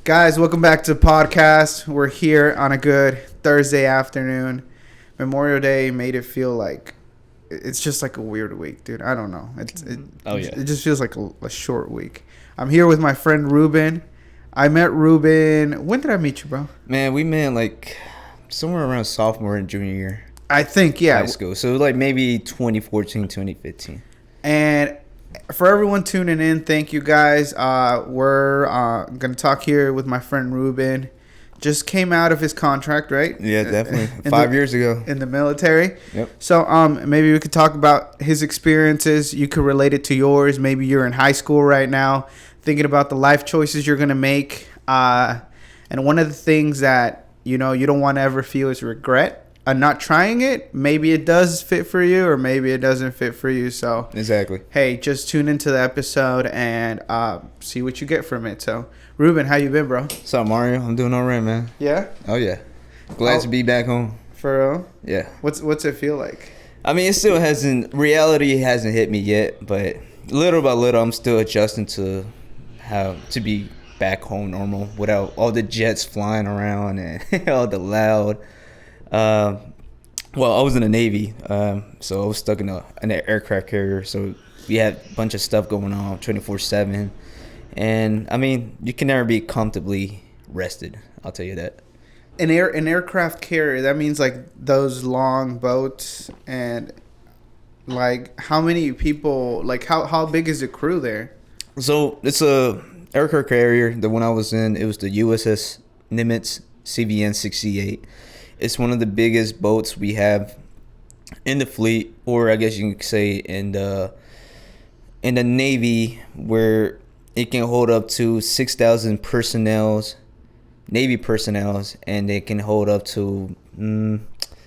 Guys, welcome back to the podcast. We're here on a good Thursday afternoon. Memorial Day made it feel like it's just like a weird week, dude. I don't know. It just feels like a short week. I'm here with my friend Ruben. I met Ruben. When did I meet you, bro? Man, we met like somewhere around sophomore and junior year. I think, yeah. High school. So like maybe 2014, 2015. And for everyone tuning in, thank you guys. We're going to talk here with my friend Ruben. Just came out of his contract, right? Yeah, definitely. 5 years ago. In the military. Yep. So maybe we could talk about his experiences. You could relate it to yours. Maybe you're in high school right now, thinking about the life choices you're going to make. And one of the things that, you don't want to ever feel is regret. Not trying it. Maybe it does fit for you or maybe it doesn't fit for you. So exactly. Hey, just tune into the episode and see what you get from it. So Ruben, how you been, bro? What's up, Mario? I'm doing all right, man. Yeah? Oh yeah. Glad to be back home. For real? Yeah. What's it feel like? I mean, reality hasn't hit me yet, but little by little I'm still adjusting to how to be back home normal without all the jets flying around and all the loud. Well, I was in the Navy, so I was stuck in an aircraft carrier. So we had a bunch of stuff going on 24/7, and I mean, you can never be comfortably rested. I'll tell you that. An aircraft carrier, that means like those long boats, and like how many people? Like how big is the crew there? So it's a aircraft carrier. The one I was in, it was the USS Nimitz CVN 68. It's one of the biggest boats we have in the fleet, or I guess you can say in the Navy, where it can hold up to 6,000 Navy personnel, and it can hold up to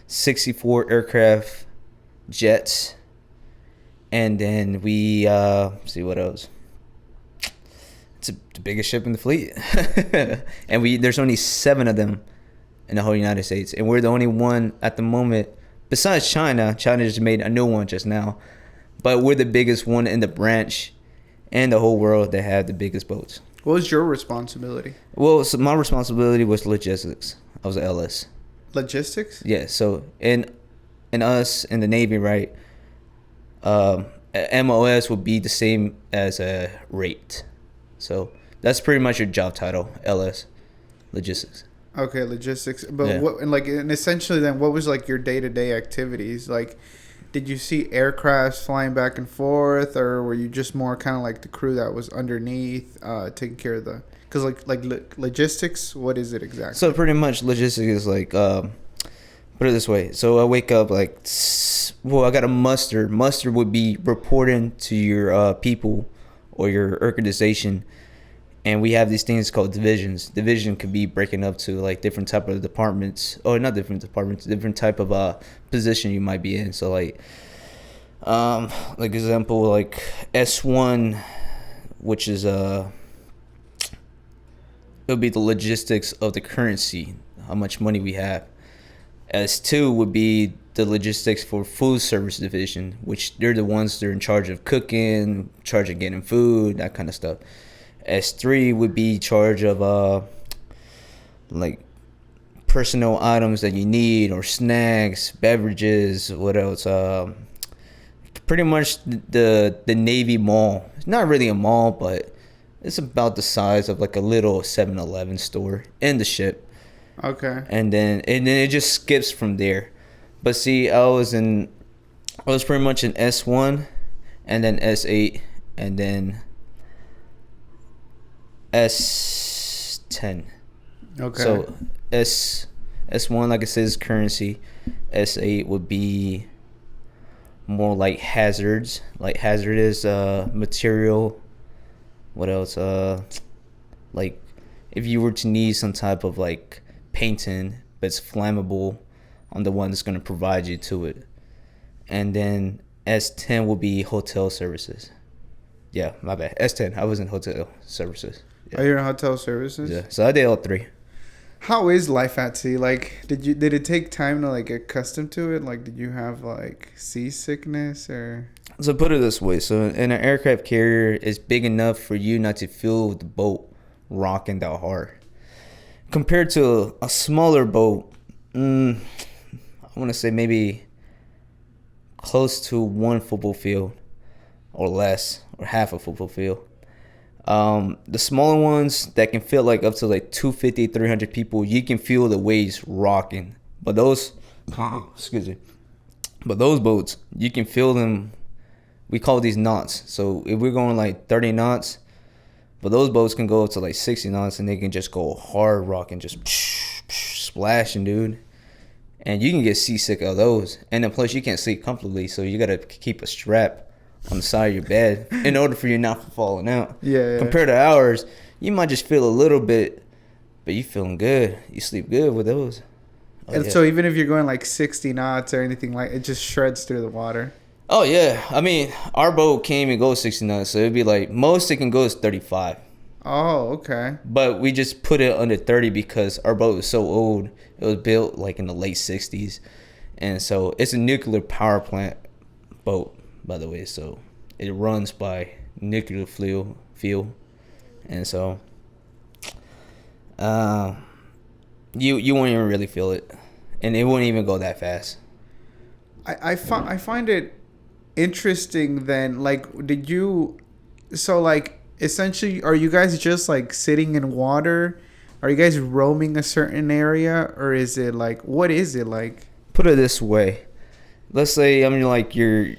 64 aircraft jets. And then we see what else. It's the biggest ship in the fleet, and there's only 7 of them in the whole United States, and we're the only one at the moment besides China. China just made a new one just now, but we're the biggest one in the branch and the whole world that have the biggest boats. What was your responsibility? Well, so my responsibility was logistics. I was an LS. Logistics? Yeah. So in us in the Navy, right? MOS would be the same as a rate. So that's pretty much your job title, LS, logistics. Okay, logistics. But yeah. And essentially then what was like your day-to-day activities? Like, did you see aircrafts flying back and forth, or were you just more kind of like the crew that was underneath taking care of because logistics, what is it exactly? So pretty much logistics is like, put it this way. So I wake up I got a muster. Muster would be reporting to your people or your organization. And we have these things called divisions. Division could be breaking up to like different type of departments, or not different departments, different type of position you might be in. So like example, like S1, which is it'll be the logistics of the currency, how much money we have. S2 would be the logistics for food service division, which they're the ones that are in charge of cooking, in charge of getting food, that kind of stuff. S3 would be charge of like personal items that you need, or snacks, beverages, what else? Pretty much the Navy mall. It's not really a mall, but it's about the size of like a little 7-Eleven store in the ship. Okay. And then it just skips from there. But see, I was pretty much in S1, and then S8, and then S10. Okay. So S1, like it says, currency. S8 would be more like hazards, like hazardous material. What else? Like if you were to need some type of like painting that's flammable, I'm the one that's going to provide you to it. And then S10 will be hotel services. Yeah, my bad. S10. I was in hotel services. Yeah. Oh, you're in hotel services? Yeah. So I did all 3. How is life at sea? Like, did it take time to like get accustomed to it? Like, did you have like seasickness or? So put it this way. So in an aircraft carrier, it's big enough for you not to feel the boat rocking that hard. compared to a smaller boat, I want to say maybe close to one football field or less, or half a football field. The smaller ones that can fit like up to like 250, 300 people, you can feel the waves rocking. But those, excuse me, but those boats, you can feel them. We call these knots. So if we're going like 30 knots, but those boats can go up to like 60 knots and they can just go hard rocking, just splashing, dude. And you can get seasick of those. And then plus you can't sleep comfortably, so you gotta keep a strap on the side of your bed in order for you not from falling out. Yeah. Compared to ours, you might just feel a little bit, but you feeling good. You sleep good with those. Oh, And yeah. so even if you're going like 60 knots or anything like, it just shreds through the water. Oh yeah, I mean our boat can't even go 60 knots, so it'd be like most it can go is 35. Oh, okay. But we just put it under 30 because our boat was so old. It was built like in the late 60s, and so it's a nuclear power plant boat, by the way. So it runs by nuclear fuel, and so you won't even really feel it, and it won't even go that fast. I find it interesting then, like, did you, so like essentially are you guys just like sitting in water? Are you guys roaming a certain area, or is it like, what is it like? Put it this way, let's say I'm like your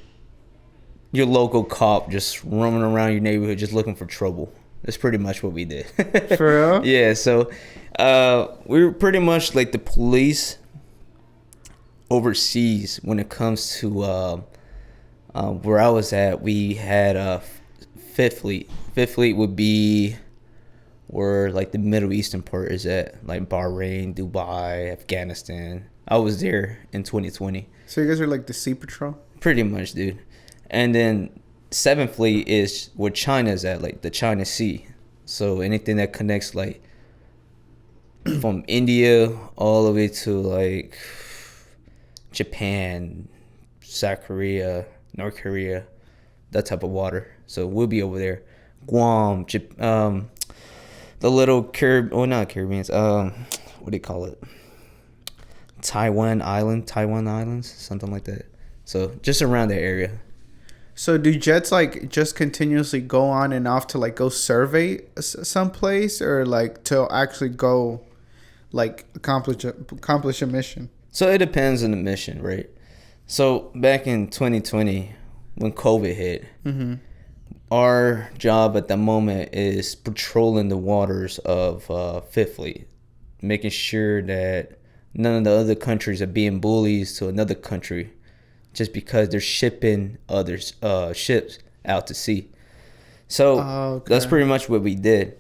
local cop just roaming around your neighborhood just looking for trouble. That's pretty much what we did. For real? Yeah, so we were pretty much like the police overseas when it comes to where I was at. We had Fifth Fleet. Fifth Fleet would be where like the Middle Eastern part is at, like Bahrain, Dubai, Afghanistan. I was there in 2020. So you guys are like the Sea Patrol? Pretty much, dude. And then Seventh Fleet is where China's at, like the China Sea. So anything that connects like from India all the way to like Japan, South Korea, North Korea, that type of water. So we'll be over there. Guam, the little not Caribbeans, what do you call it? Taiwan Islands, something like that. So just around that area. So do jets like just continuously go on and off to like go survey someplace, or like to actually go like accomplish a mission? So it depends on the mission, right? So back in 2020, when COVID hit, our job at the moment is patrolling the waters of Fifth Fleet, making sure that none of the other countries are being bullies to another country just because they're shipping other ships out to sea. So that's pretty much what we did.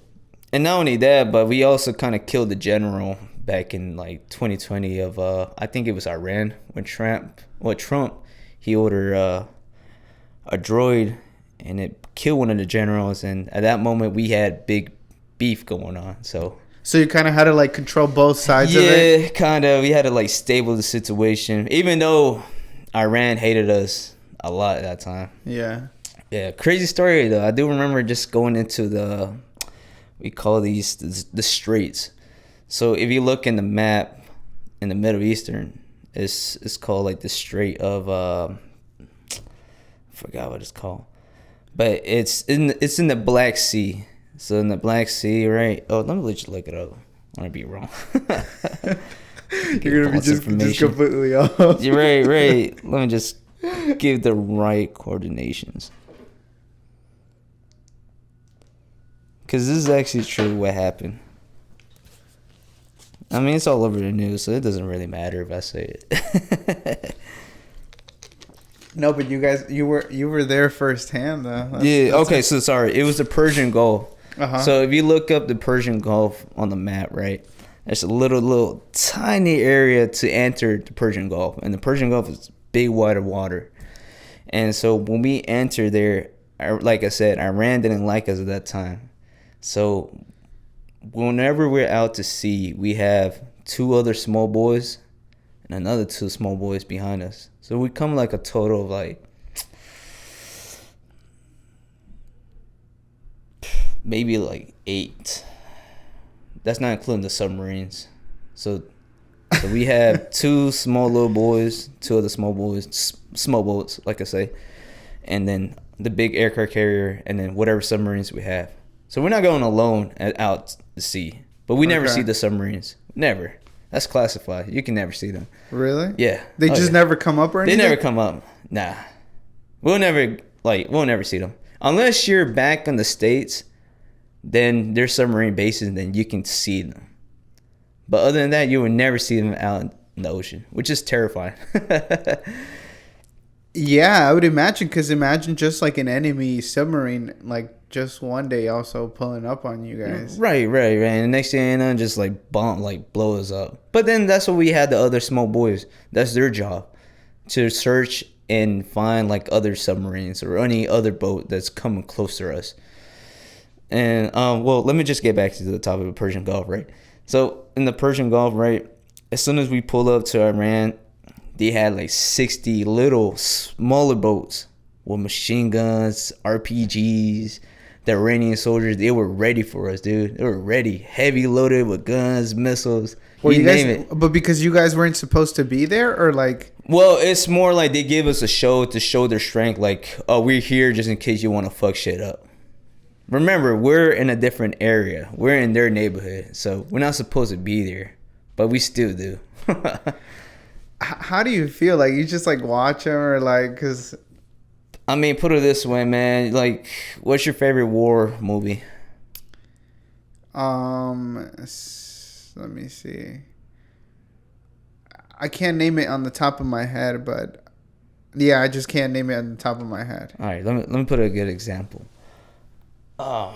And not only that, but we also kind of killed the general back in like 2020 of I think it was Iran when Trump he ordered a droid and it killed one of the generals, and at that moment we had big beef going on. So you kind of had to like control both sides of it? Yeah, kind of. We had to like stable the situation, even though Iran hated us a lot at that time. Yeah. Yeah, crazy story though. I do remember just going into we call these the straits. So if you look in the map in the Middle Eastern, it's called like the Strait of I forgot what it's called, but it's in the Black Sea. So in the Black Sea, right? Oh, let me let you look it up. I want to be wrong. You're gonna be just completely off. You're right. Let me just give the right coordinations. Because this is actually true what happened. I mean, it's all over the news, so it doesn't really matter if I say it. No, but you were there firsthand though. Okay, so sorry. It was the Persian Gulf. Uh-huh. So if you look up the Persian Gulf on the map, right? There's a little tiny area to enter the Persian Gulf, and the Persian Gulf is big wide of water. And so when we entered there, like I said, Iran didn't like us at that time. So whenever we're out to sea, we have two other small boys and another two small boys behind us. So we come like a total of like maybe like 8 That's not including the submarines. So we have two other small boats, like I say, and then the big aircraft carrier, and then whatever submarines we have. So we're not going alone out to sea, but we never see the submarines. Never. That's classified. You can never see them. Really? Yeah. They just never come up or anything? They never come up. Nah. We'll never see them. Unless you're back in the States, then there's submarine bases and then you can see them. But other than that, you will never see them out in the ocean, which is terrifying. Yeah, I would imagine, because imagine just like an enemy submarine, like just one day also pulling up on you guys. Right. And the next thing you know, just like blow us up. But then that's what we had the other small boys. That's their job, to search and find like other submarines or any other boat that's coming close to us. And well, let me just get back to the topic of Persian Gulf, right? So in the Persian Gulf, right, as soon as we pull up to Iran, they had like 60 little smaller boats with machine guns, RPGs. The Iranian soldiers, they were ready for us, dude. They were ready, heavy loaded with guns, missiles. Well, you guys, name it. but because you guys weren't supposed to be there, or like? Well, it's more like they give us a show to show their strength. Like, oh, we're here just in case you want to fuck shit up. Remember, we're in a different area. We're in their neighborhood, so we're not supposed to be there, but we still do. How do you feel? Like, you just like watch them, or like, cause? I mean, put it this way, man. Like, what's your favorite war movie? Let me see. I can't name it on the top of my head, but yeah, I just can't name it on the top of my head. All right, let me put a good example. Oh.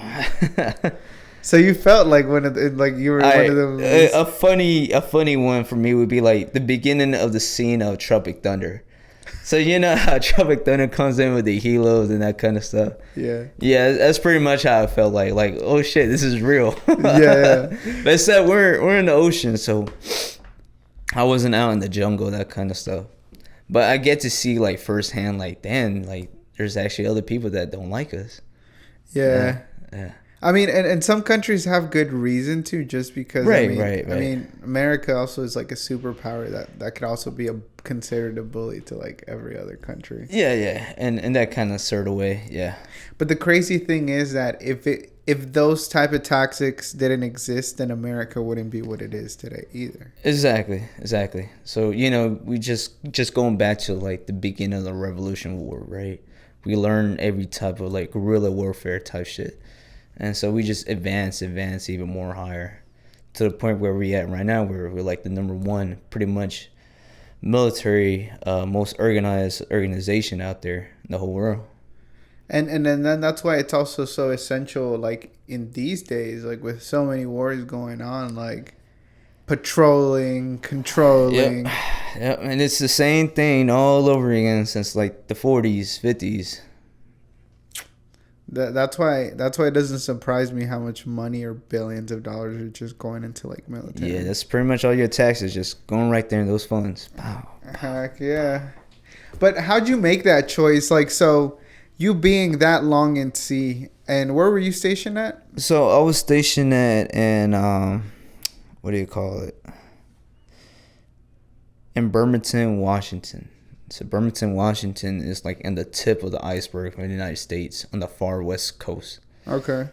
So you felt like one of the, like you were one of them. A funny one for me would be like the beginning of the scene of Tropic Thunder. So you know how Tropic Thunder comes in with the helos and that kind of stuff. Yeah. Yeah, that's pretty much how I felt like oh shit, this is real. Yeah. But except we're in the ocean, so I wasn't out in the jungle, that kind of stuff. But I get to see like firsthand, like damn, like there's actually other people that don't like us. Yeah. Yeah. I mean, and some countries have good reason to, just because. Right. I mean, America also is like a superpower that could also be considered a bully to like every other country. Yeah, and that kind of sort of way, yeah. But the crazy thing is that if those type of tactics didn't exist, then America wouldn't be what it is today either. Exactly. So we just going back to like the beginning of the Revolution War, right? We learn every type of like guerrilla warfare type shit. And so we just advance even more higher to the point where we're at right now, where we're like the number one, pretty much military, most organized organization out there in the whole world. And then that's why it's also so essential, like in these days, like with so many wars going on, like patrolling, controlling. Yep. And it's the same thing all over again since like the 40s, 50s. That's why it doesn't surprise me how much money or billions of dollars are just going into like military. Yeah, that's pretty much all your taxes just going right there in those funds. Wow. Heck yeah. But how'd you make that choice? Like, so you being that long in sea, and where were you stationed at? So I was stationed at what do you call it? In Bremerton, Washington. So Bremerton, Washington is like in the tip of the iceberg of the United States on the far west coast. Okay.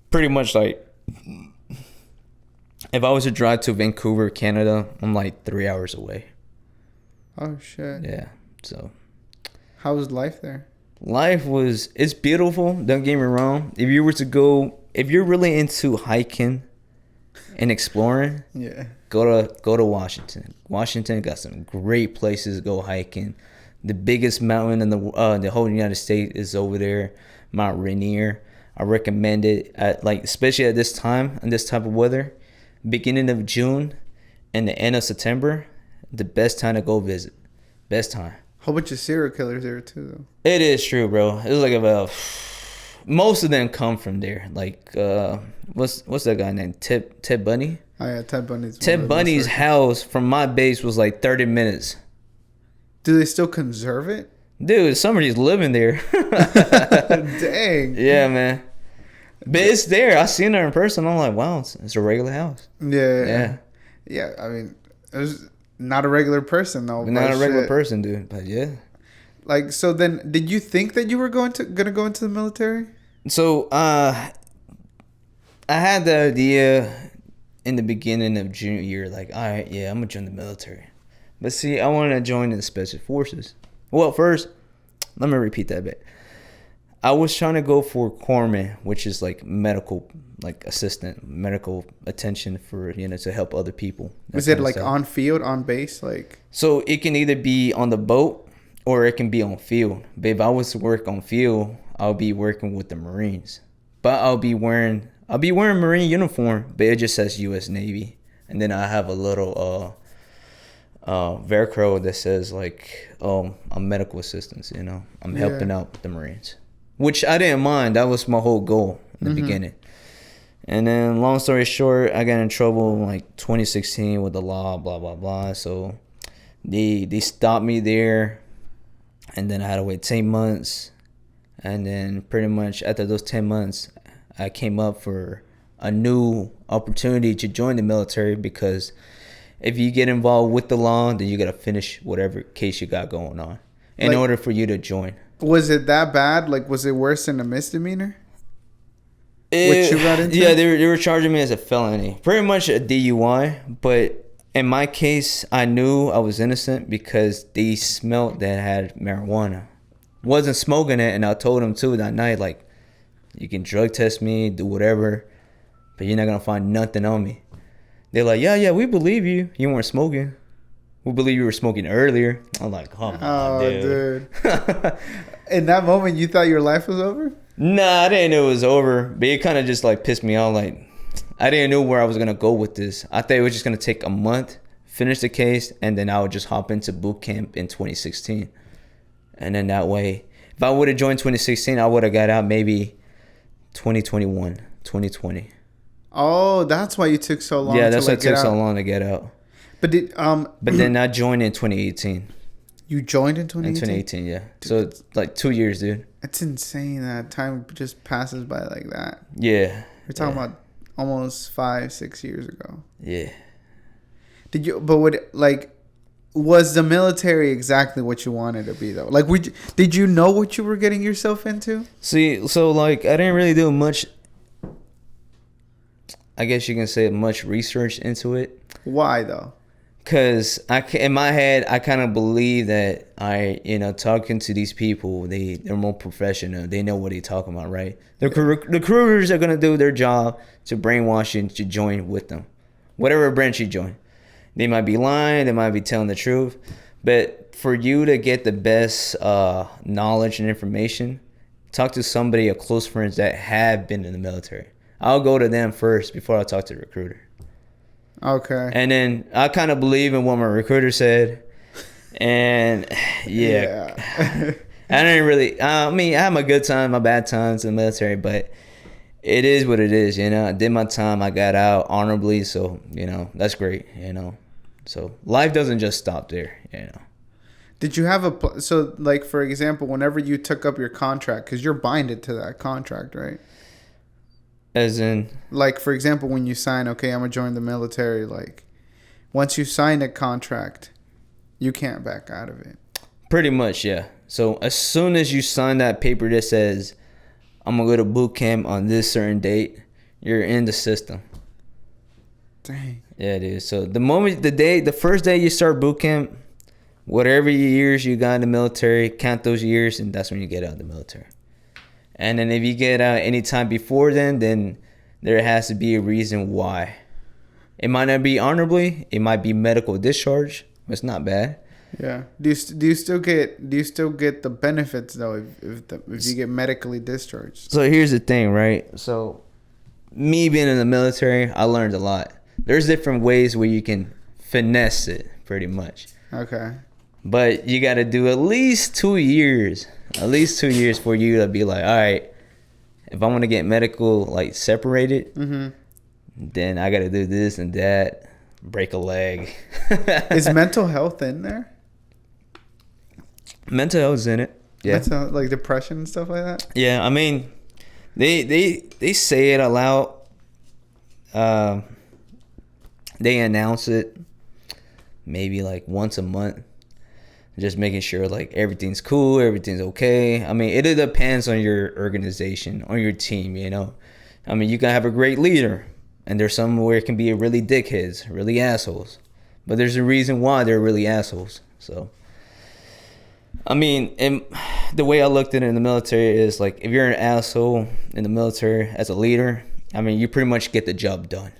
Pretty much like if I was to drive to Vancouver, Canada, I'm like 3 hours away. Oh shit. Yeah. So how was life there? It's beautiful, don't get me wrong. If you're really into hiking and exploring, yeah, go to Washington. Washington got some great places to go hiking. The biggest mountain in the whole United States is over there, Mount Rainier. I recommend it especially at this time and this type of weather, beginning of June and the end of September, the best time to go visit. Best time. Whole bunch of serial killers there too, though. It is true, bro. It's like about most of them come from there. Like what's that guy named Ted Bundy? Oh yeah, Ted Bundy's. Ted Bundy's house from my base was like 30 minutes. Do they still conserve it? Dude, somebody's living there. Dang. Yeah, man. But it's there. I seen her in person. I'm like, wow, it's a regular house. Yeah. Yeah. I mean, it was not a regular person though. Not a regular person, dude. But yeah. Like, so then, did you think that you were gonna go into the military? So, I had the idea in the beginning of junior year, like, all right, yeah, I'm gonna join the military. But see, I wanted to join the special forces. Well, first, let me repeat that bit. I was trying to go for corpsman, which is like medical, like assistant, medical attention for, to help other people. Was it like on field, on base, like? So it can either be on the boat or it can be on field. But if I was to work on field, I'll be working with the Marines. But I'll be wearing Marine uniform, but it just says U.S. Navy, and then I have a little Velcro that says like, I'm medical assistance. I'm helping out the Marines, which I didn't mind. That was my whole goal in the beginning. And then, long story short, I got in trouble in like 2016 with the law, blah blah blah. So they stopped me there, and then I had to wait 10 months, and then pretty much after those 10 months. I came up for a new opportunity to join the military, because if you get involved with the law, then you got to finish whatever case you got going on in order for you to join. Was it that bad? Like, was it worse than a misdemeanor? Which you got into? Yeah, they were charging me as a felony. Pretty much a DUI, but in my case, I knew I was innocent because they smelled that I had marijuana. Wasn't smoking it, and I told them too that night, like, you can drug test me, do whatever, but you're not going to find nothing on me. They're like, yeah, we believe you. You weren't smoking. We believe you were smoking earlier. I'm like, come on, dude. In that moment, you thought your life was over? Nah, I didn't know it was over, but it kind of just like pissed me off. Like, I didn't know where I was going to go with this. I thought it was just going to take a month, finish the case, and then I would just hop into boot camp in 2016. And then that way, if I would have joined 2016, I would have got out maybe 2021, 2020. Oh, that's why you took so long. Yeah, that's why it took so long to get out. But but then I joined in 2018. You joined in 2018? In 2018, yeah. Dude, so it's like 2 years, dude. It's insane that time just passes by like that. Yeah. You're talking about almost 5-6 years ago. Yeah. Was the military exactly what you wanted to be though? Like, did you know what you were getting yourself into? See, so like I didn't really do much, I guess you can say, much research into it. Why though? Because in my head, I kind of believe that talking to these people, they're more professional. They know what they're talking about, right? The recruiters are gonna do their job to brainwash you to join with them, whatever branch you join. They might be lying, they might be telling the truth, but for you to get the best knowledge and information, talk to somebody, a close friends that have been in the military. I'll go to them first before I talk to the recruiter. Okay. And then I kind of believe in what my recruiter said, and yeah. I didn't really. I had my good times, my bad times in the military, but it is what it is. I did my time. I got out honorably, so that's great. So life doesn't just stop there. Did you have so like, for example, whenever you took up your contract, because you're binded to that contract, right? As in, like, for example, when you sign, okay, I'm gonna join the military. Like, once you sign a contract, you can't back out of it. Pretty much, yeah. So as soon as you sign that paper that says I'm gonna go to boot camp on this certain date, you're in the system. Dang. Yeah, it is. So the first day you start boot camp, whatever years you got in the military, count those years, and that's when you get out of the military. And then if you get out any time before then there has to be a reason why. It might not be honorably, it might be medical discharge. It's not bad. Yeah. Do you still get the benefits though if you get medically discharged? So here's the thing, right? So me being in the military, I learned a lot. There's different ways where you can finesse it, pretty much. Okay. But you got to do at least 2 years. At least 2 years for you to be like, all right, if I want to get medical like separated, then I got to do this and that, break a leg. Is mental health in there? Mental health is in it. Yeah. Like depression and stuff like that? Yeah, I mean, They say it aloud. They announce it maybe like once a month, just making sure like everything's cool, everything's okay. I mean, it depends on your organization, on your team, you know. I mean, you can have a great leader, and there's some where it can be really dickheads, really assholes. But there's a reason why they're really assholes. So, I mean, and the way I looked at it in the military is like, if you're an asshole in the military as a leader, I mean, you pretty much get the job done.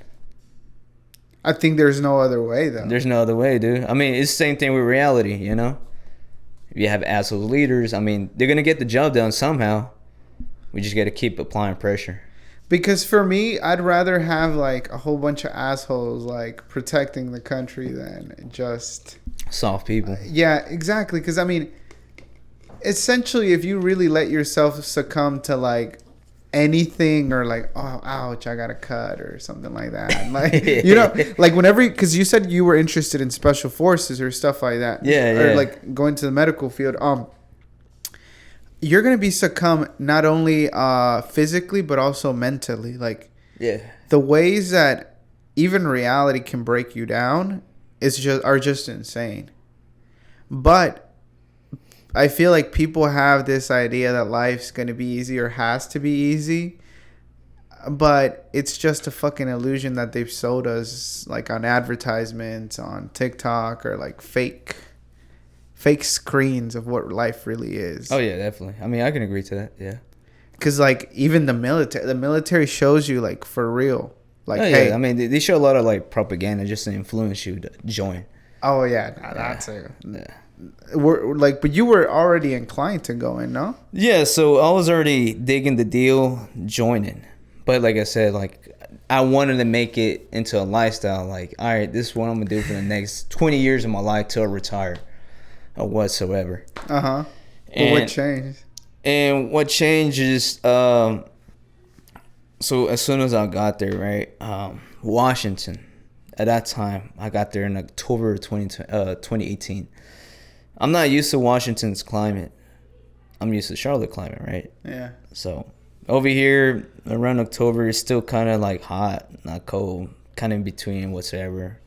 I think there's no other way, though. There's no other way, dude. I mean, it's the same thing with reality, you know? If you have asshole leaders, I mean, they're going to get the job done somehow. We just got to keep applying pressure. Because for me, I'd rather have, like, a whole bunch of assholes, like, protecting the country than just... soft people. Yeah, exactly. Because, I mean, essentially, if you really let yourself succumb to, like, anything or like, oh, ouch, I got a cut or something like that. Like, you know, like whenever, because you said you were interested in special forces or stuff like that. Yeah, or yeah. like going to the medical field. You're going to be succumb not only physically, but also mentally. Like, yeah, the ways that even reality can break you down are just insane. But I feel like people have this idea that life's going to be easy or has to be easy. But it's just a fucking illusion that they've sold us, like on advertisements, on TikTok, or like fake screens of what life really is. Oh, yeah, definitely. I mean, I can agree to that, yeah. Because, like, even the military shows you, like, for real. Like, hey. I mean, they show a lot of, like, propaganda just to influence you to join. Oh, yeah. That's it. Yeah. But you were already inclined to go in, no? Yeah, so I was already digging the deal, joining. But like I said, like, I wanted to make it into a lifestyle. Like, all right, this is what I'm gonna do for the next 20 years of my life till I retire, or whatsoever. Well, what changed? And what changed is, so as soon as I got there, right, Washington. At that time, I got there in October of 2018. I'm not used to Washington's climate. I'm used to Charlotte climate, right? Yeah. So over here around October, it's still kind of like hot, not cold, kind of in between whatsoever.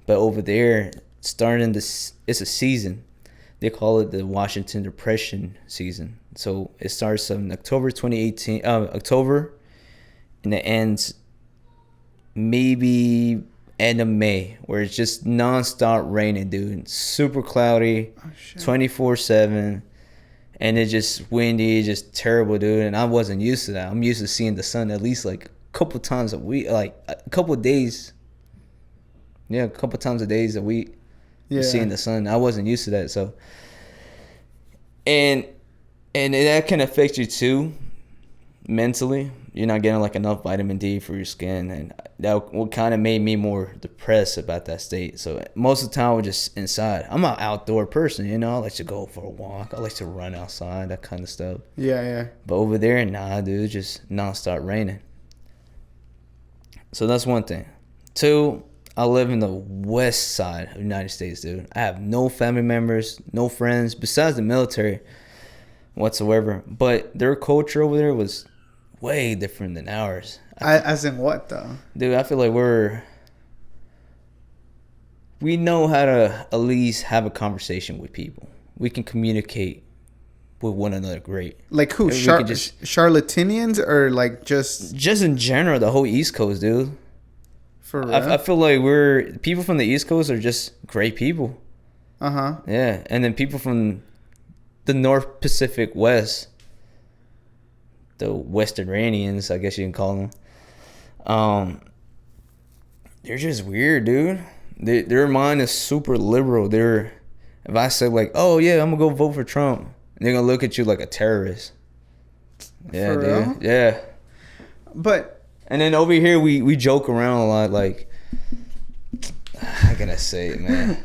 But over there, starting this, it's a season. They call it the Washington Depression season. So it starts in October 2018, October, and it ends maybe end of May, where it's just nonstop raining, dude. Super cloudy, 24/7, and it's just windy, just terrible, dude. And I wasn't used to that. I'm used to seeing the sun at least like a couple times a week, like a couple of days. Yeah, a couple times a days a week. Yeah, seeing the sun. I wasn't used to that, so. And that can affect you too, mentally. You're not getting like enough vitamin D for your skin, and that what kind of made me more depressed about that state. So most of the time, we're just inside. I'm an outdoor person, you know. I like to go for a walk. I like to run outside, that kind of stuff. Yeah. But over there, nah, dude, just nonstop raining. So that's one thing. Two, I live in the west side of the United States, dude. I have no family members, no friends besides the military whatsoever. But their culture over there was way different than ours. As in what, though? Dude, I feel like we know how to at least have a conversation with people. We can communicate with one another great. Like who? Charlatanians or like just in general, the whole East Coast, dude. For real? I feel like people from the East Coast are just great people. Yeah, and then people from the North Pacific West, the Western Iranians, I guess you can call them. They're just weird, dude. Their mind is super liberal. If I say like, oh yeah, I'm gonna go vote for Trump, they're gonna look at you like a terrorist. Yeah, for dude. Real? Yeah. And then over here, we joke around a lot. Like, how can I say it, man?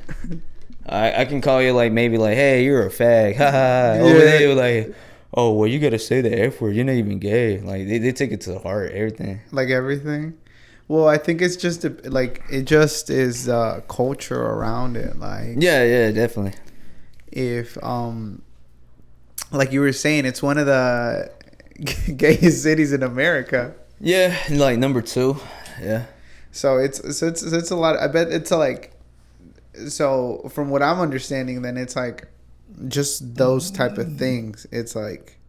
I can call you like maybe like, hey, you're a fag, haha. Over there, like, oh well, you gotta say the F word. You're not even gay. Like they take it to the heart, everything. Like everything. Well, I think it's just it just is culture around it. Like yeah, definitely. If like you were saying, it's one of the gayest cities in America. Yeah, like number 2. Yeah. So it's a lot. I bet it's like, so from what I'm understanding, then it's like just those type of things. It's like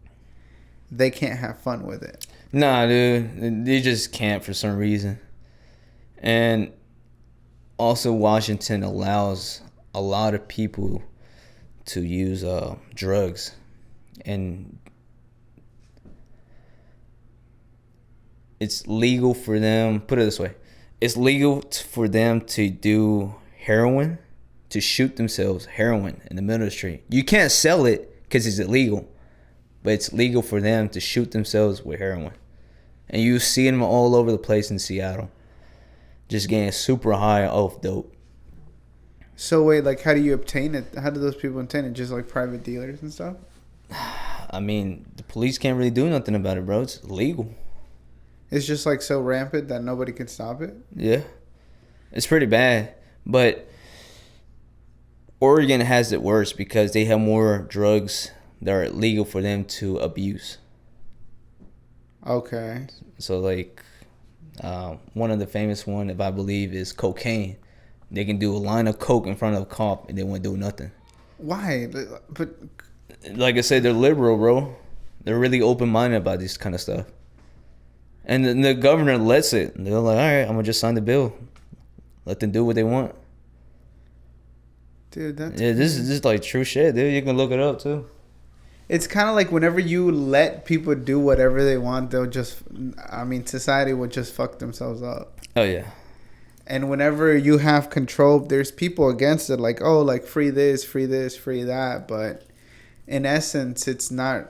they can't have fun with it. Nah, dude, they just can't for some reason. And also, Washington allows a lot of people to use drugs, and it's legal for them. Put it this way: it's legal for them to do heroin, to shoot themselves heroin in the middle of the street. You can't sell it because it's illegal, but it's legal for them to shoot themselves with heroin. And you see them all over the place in Seattle, just getting super high off dope. So wait, like, how do you obtain it? How do those people obtain it? Just like private dealers and stuff? I mean, the police can't really do nothing about it, bro. It's illegal. It's just like so rampant that nobody can stop it? Yeah. It's pretty bad. But Oregon has it worse because they have more drugs that are legal for them to abuse. Okay. So, like, one of the famous one, if I believe, is cocaine. They can do a line of coke in front of a cop and they won't do nothing. Why? But like I said, they're liberal, bro. They're really open-minded about this kind of stuff. And the governor lets it. They're like, all right, I'm going to just sign the bill. Let them do what they want. dude, that's This is like true shit, dude. You can look it up, too. it's kind of like whenever you let people do whatever they want, they'll just, I mean, society will just fuck themselves up. Oh, yeah. And whenever you have control, there's people against it, like, oh, like, free this, free that. But in essence, it's not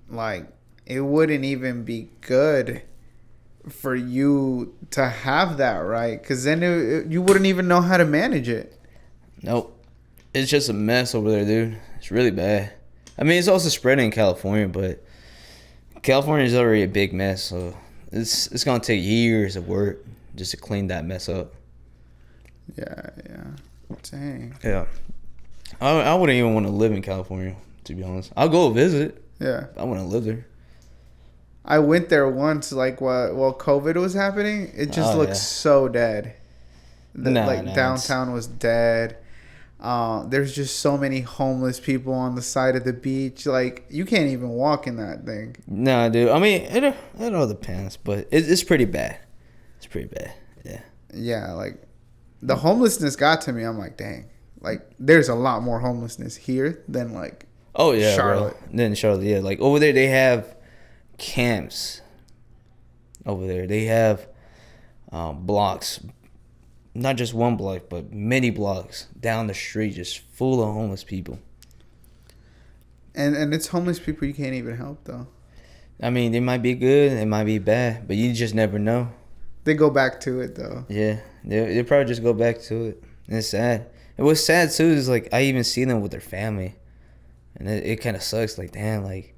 like, it wouldn't even be good for you to have that, right? Because then you wouldn't even know how to manage it. Nope. It's just a mess over there, dude. It's really bad. I mean, it's also spreading in California, but California is already a big mess, so it's gonna take years of work just to clean that mess up. Yeah. Dang. Yeah. I wouldn't even want to live in California, to be honest. I'll go visit. Yeah. I want to live there. I went there once, like, while COVID was happening. It just looked so dead. Downtown was dead. There's just so many homeless people on the side of the beach. Like, you can't even walk in that thing. Nah, dude. I mean, it all depends, but it's pretty bad. It's pretty bad. Yeah. Yeah, like, the homelessness got to me. I'm like, dang. Like, there's a lot more homelessness here than, like, Oh, yeah, Charlotte. Bro. Then Charlotte, yeah. Like, over there, they have camps. Over there. They have blocks. Not just one block, but many blocks down the street just full of homeless people. And it's homeless people you can't even help, though. I mean, they might be good, they might be bad, but you just never know. They go back to it, though. Yeah, they probably just go back to it. And it's sad. And what's sad, too, is, like, I even see them with their family. And it kind of sucks. Like, damn, like,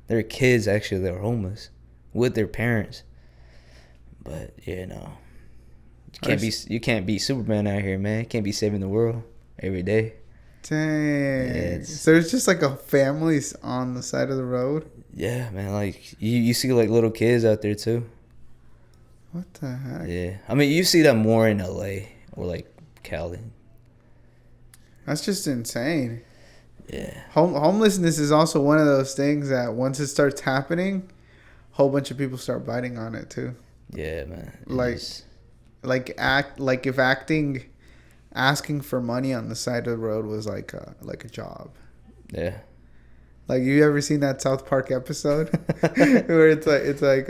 their kids actually that are homeless with their parents. But, yeah, no. You can't be Superman out here, man. You can't be saving the world every day. Dang. Yeah, so it's just like a family's on the side of the road? Yeah, man. Like, you see, like, little kids out there, too. What the heck? Yeah. I mean, you see that more in L.A. or, like, Cali. That's just insane. Yeah. Homelessness is also one of those things that once it starts happening, a whole bunch of people start biting on it, too. Yeah, man. If asking for money on the side of the road was like a job. Yeah. Like, you ever seen that South Park episode where it's like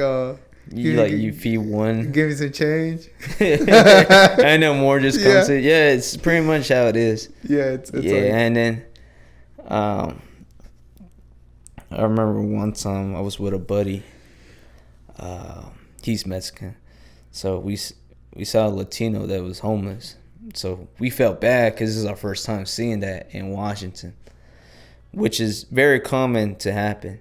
you feed one, give me some change, and then more just comes in. Yeah, it's pretty much how it is. Yeah, it's yeah, like, and then I remember one time I was with a buddy. He's Mexican, so we saw a Latino that was homeless. So we felt bad because this is our first time seeing that in Washington, which is very common to happen.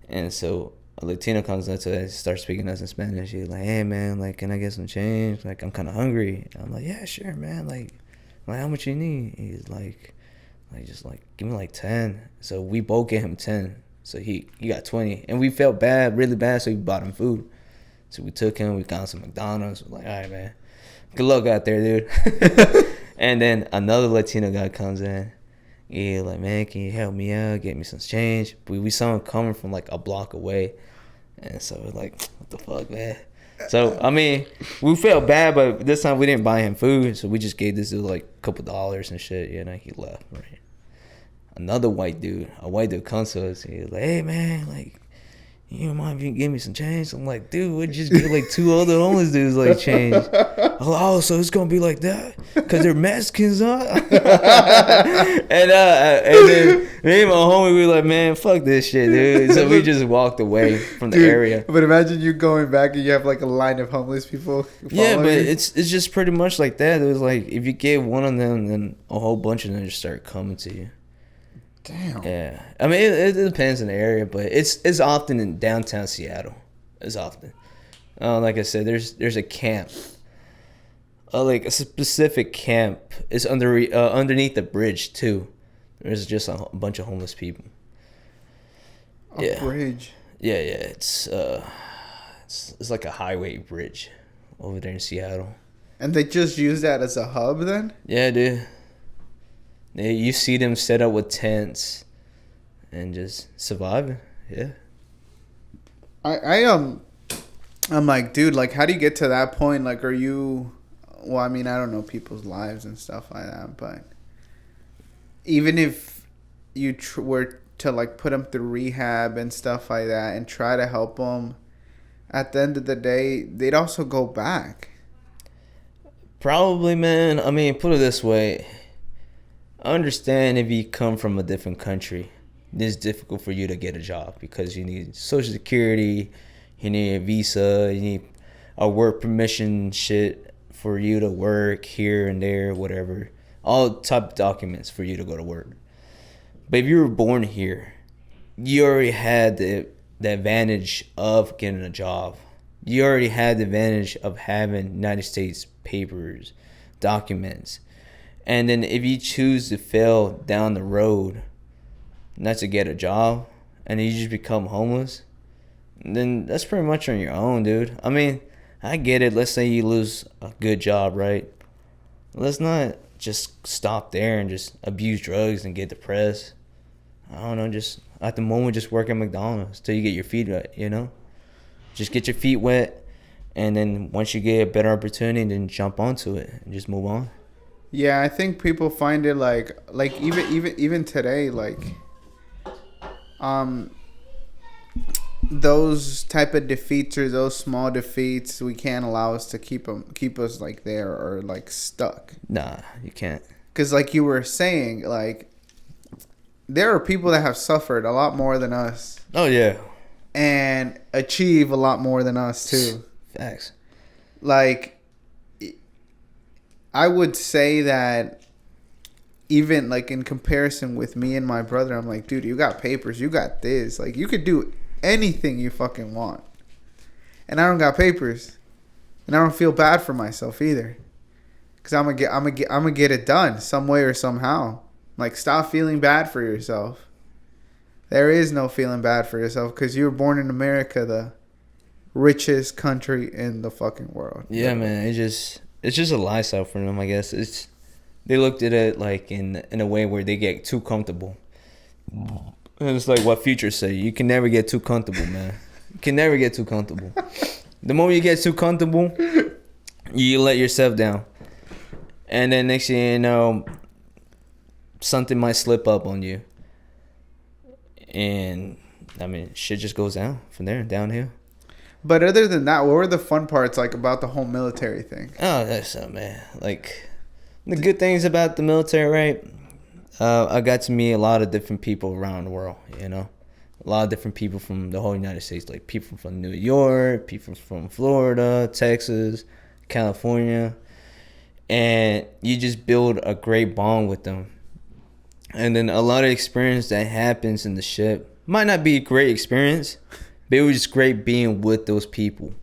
And so a Latino comes up to us, starts speaking to us in Spanish. He's like, "Hey, man, like, can I get some change? Like, I'm kind of hungry." And I'm like, "Yeah, sure, man. Like, how much you need?" He's like, just like, give me like 10. So we both gave him 10. So he got 20. And we felt bad, really bad, so we bought him food. So we took him, we got some McDonald's. We're like, all right, man. Good luck out there, dude. And then another Latino guy comes in. Yeah, like, man, can you help me out? Get me some change. We saw him coming from like a block away. And so we're like, what the fuck, man? So, I mean, we felt bad, but this time we didn't buy him food. So we just gave this dude like a couple dollars and shit. You know, he left, right? Another white dude comes to us. He's like, hey, man, like, you mind if you give me some change? I'm like, dude, we just give like two other homeless dudes like change. Oh, so it's gonna be like that because they're Mexicans, huh? and then me and my homie, we were like, man, fuck this shit, dude. So we just walked away from the area. But imagine you going back and you have like a line of homeless people. Yeah, but it's just pretty much like that. It was like if you gave one of them, then a whole bunch of them just start coming to you. Damn. Yeah, I mean it depends on the area, but it's often in downtown Seattle. It's often, like I said, there's a camp, like a specific camp. It's underneath the bridge too. There's just a bunch of homeless people. A bridge. Yeah. It's like a highway bridge over there in Seattle. And they just use that as a hub then? Yeah, dude. You see them set up with tents and just surviving. Yeah. I'm like, dude, like, how do you get to that point? Like, are you? Well, I mean, I don't know people's lives and stuff like that, but even if you were to like put them through rehab and stuff like that and try to help them, at the end of the day, they'd also go back. Probably, man. I mean, put it this way. I understand if you come from a different country, it's difficult for you to get a job because you need Social Security, you need a visa, you need a work permission shit for you to work here and there, whatever. All type of documents for you to go to work. But if you were born here, you already had the advantage of getting a job. You already had the advantage of having United States papers, documents. And then if you choose to fail down the road, not to get a job, and you just become homeless, then that's pretty much on your own, dude. I mean, I get it. Let's say you lose a good job, right? Let's not just stop there and just abuse drugs and get depressed. I don't know, just at the moment, just work at McDonald's till you get your feet wet, you know? Just get your feet wet, and then once you get a better opportunity, then jump onto it and just move on. Yeah, I think people find it like even today, like those type of defeats or those small defeats, we can't allow us to keep us like there or like stuck. Nah, you can't. Because like you were saying, like there are people that have suffered a lot more than us. Oh yeah. And achieve a lot more than us too. Facts. Like, I would say that even like in comparison with me and my brother, I'm like, dude, you got papers, you got this. Like, you could do anything you fucking want. And I don't got papers. And I don't feel bad for myself either. Cuz I'm gonna get it done some way or somehow. Like, stop feeling bad for yourself. There is no feeling bad for yourself cuz you were born in America, the richest country in the fucking world. Yeah, man, it's just a lifestyle for them, I guess. They looked at it like in a way where they get too comfortable. And it's like what Future say, you can never get too comfortable, man. You can never get too comfortable. The moment you get too comfortable, you let yourself down. And then next thing you know, something might slip up on you. And, I mean, shit just goes down from there, downhill. But other than that, what were the fun parts like about the whole military thing? Oh, that's something, man. Like, the good things about the military, right? I got to meet a lot of different people around the world, you know? A lot of different people from the whole United States. Like, people from New York, people from Florida, Texas, California. And you just build a great bond with them. And then a lot of experience that happens in the ship. Might not be a great experience, but it was just great being with those people.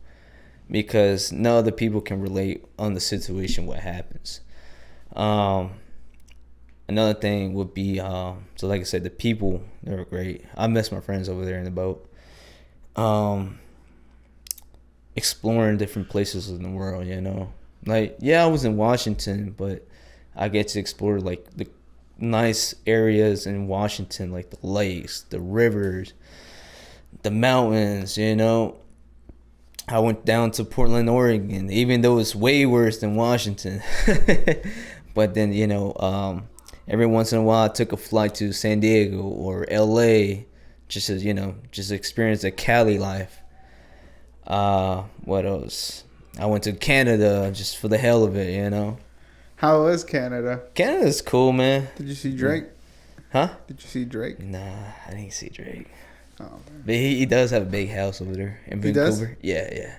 Because no other people can relate on the situation, what happens. And Another thing would be so like I said, the people, they were great. I miss my friends over there in the boat. Exploring different places in the world, you know. Like, yeah, I was in Washington, but I get to explore like the nice areas in Washington, like the lakes, the rivers, the mountains, you know. I went down to Portland, Oregon, even though it's way worse than Washington. But then, you know, every once in a while I took a flight to San Diego or LA just to, you know, just experience the Cali life. What else? I went to Canada just for the hell of it, you know. How was Canada? Canada's cool, man. Did you see Drake? Huh? Did you see Drake? Nah, I didn't see Drake. Oh, man. But he does have a big house over there in He Vancouver. Yeah.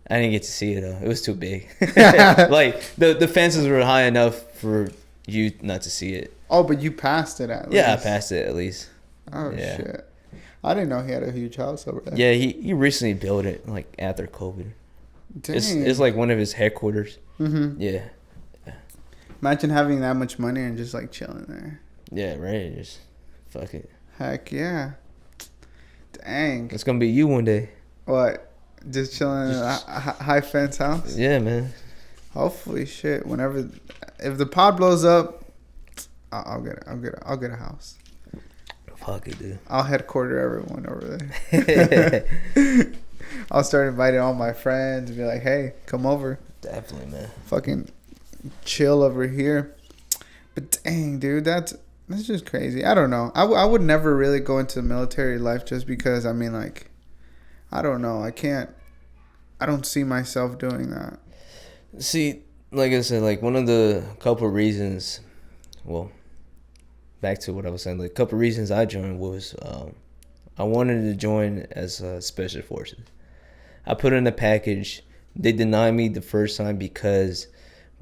I didn't get to see it though. It was too big. Like the fences were high enough for you not to see it. Oh, but you passed it at least. Yeah, I passed it at least. Oh, yeah. Shit. I didn't know he had a huge house over there. Yeah, he recently built it like after COVID. Dang. It's like one of his headquarters. Mm-hmm. Yeah. Imagine having that much money and just like chilling there. Yeah, right. Just fuck it. Heck yeah. Dang. It's gonna be you one day. What? Just chilling in a high fence house? Yeah, man. Hopefully, shit. Whenever, if the pod blows up, I'll get a house. Fuck it, dude. I'll headquarter everyone over there. I'll start inviting all my friends and be like, hey, come over. Definitely, man. Fucking chill over here. But dang, dude, that's just crazy. I don't know. I would never really go into military life just because, I mean, like, I don't know. I don't see myself doing that. See, like I said, like one of the couple reasons, well, back to what I was saying, like a couple reasons I joined was I wanted to join as special forces. I put in a package. They denied me the first time because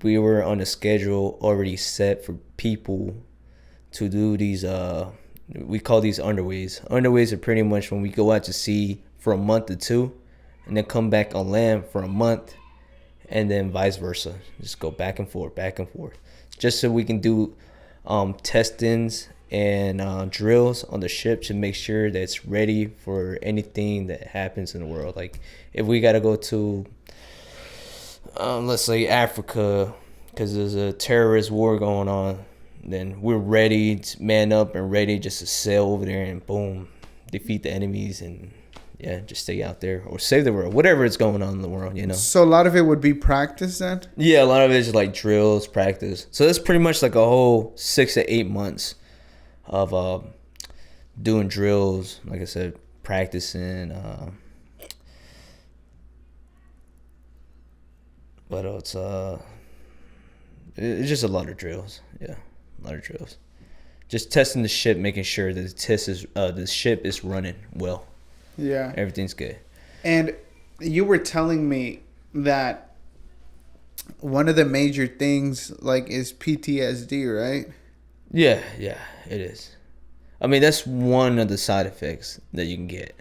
we were on a schedule already set for people to do these, we call these underways. Underways are pretty much when we go out to sea for a month or two and then come back on land for a month and then vice versa. Just go back and forth, just so we can do testings and drills on the ship to make sure that it's ready for anything that happens in the world. Like if we got to go to let's say Africa because there's a terrorist war going on, then we're ready to man up and ready just to sail over there and boom, defeat the enemies and yeah, just stay out there or save the world, whatever is going on in the world, you know. So a lot of it would be practice then? Yeah, a lot of it is like drills, practice. So that's pretty much like a whole 6 to 8 months of doing drills, like I said, practicing. But it's just a lot of drills. Yeah, a lot of drills. Just testing the ship, making sure that the ship is running well. Yeah. Everything's good. And you were telling me that one of the major things like is PTSD, right? Yeah, it is. I mean, that's one of the side effects that you can get.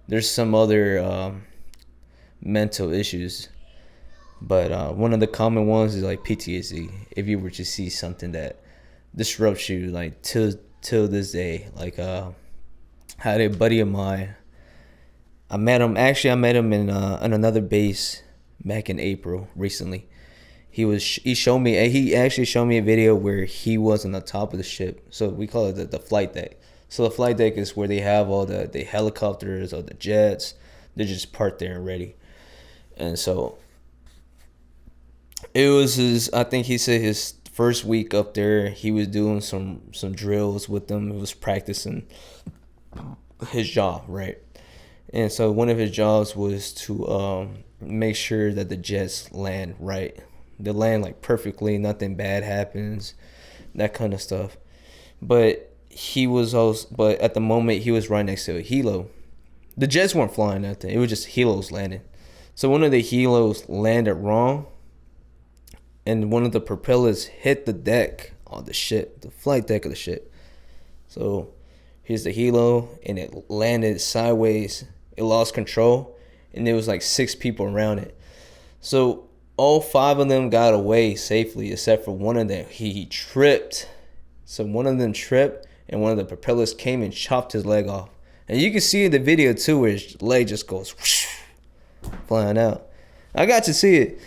There's some other mental issues, but one of the common ones is like PTSD. If you were to see something that disrupts you, like till this day, like I had a buddy of mine. I met him in another base back in April recently. He actually showed me a video where he was on the top of the ship. So we call it the flight deck. So the flight deck is where they have all the helicopters or the jets. They're just parked there and ready. And so it was I think he said his first week up there, he was doing some drills with them. He was practicing his job, right? And so one of his jobs was to make sure that the jets land right. They land like perfectly, nothing bad happens, that kind of stuff. But at the moment he was right next to a helo. The jets weren't flying nothing. It was just helos landing. So one of the helos landed wrong, and one of the propellers hit the deck on the ship, the flight deck of the ship. So here's the helo, and it landed sideways. It lost control, and there was like 6 people around it. So all 5 of them got away safely, except for one of them. He tripped. So one of them tripped, and one of the propellers came and chopped his leg off. And you can see in the video too, where his leg just goes whoosh, flying out. I got to see it.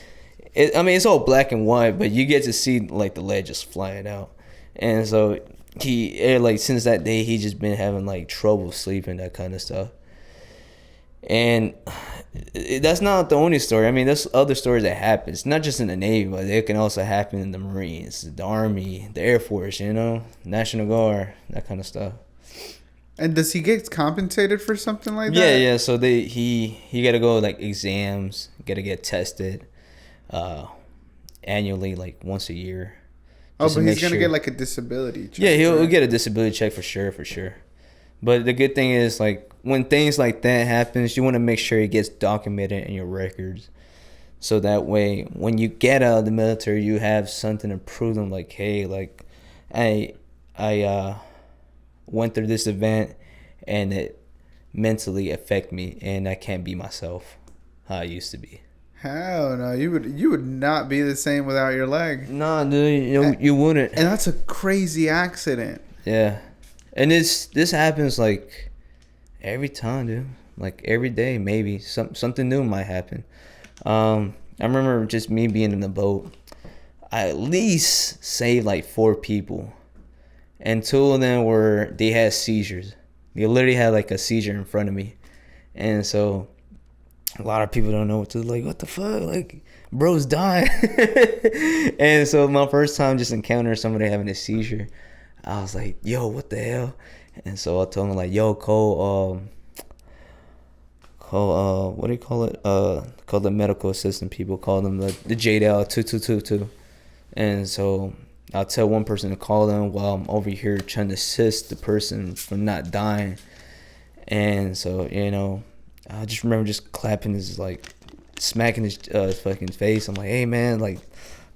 I mean, it's all black and white, but you get to see like the leg just flying out. And so like since that day, he just been having like trouble sleeping, that kind of stuff. And that's not the only story. I mean, there's other stories that happen. It's not just in the Navy, but it can also happen in the Marines, the Army, the Air Force, National Guard, that kind of stuff. And does he get compensated for something like that? Yeah. So he got to go like exams, got to get tested annually, like once a year. Oh, but he's going to get like a disability check. Yeah, he'll get a disability check for sure. But the good thing is, like, when things like that happens, you want to make sure it gets documented in your records. So that way, when you get out of the military, you have something to prove them, like, hey, like, I went through this event and it mentally affected me and I can't be myself how I used to be. Hell no, you would not be the same without your leg. Nah, dude, you wouldn't. And that's a crazy accident. Yeah. And this happens like every time, dude. Like every day, maybe something new might happen. I remember just me being in the boat. I at least saved like 4 people, and 2 of them they had seizures. They literally had like a seizure in front of me, and so a lot of people don't know what to do. Like, what the fuck? Like, bro's dying. And so my first time just encountering somebody having a seizure, I was like, yo, what the hell? And so I told him, like, yo, call what do you call it? Call the medical assistant people. Call them the JDL 2222. And so I'll tell one person to call them while I'm over here trying to assist the person from not dying. And so, I just remember just clapping his, like, smacking his fucking face. I'm like, hey, man, like,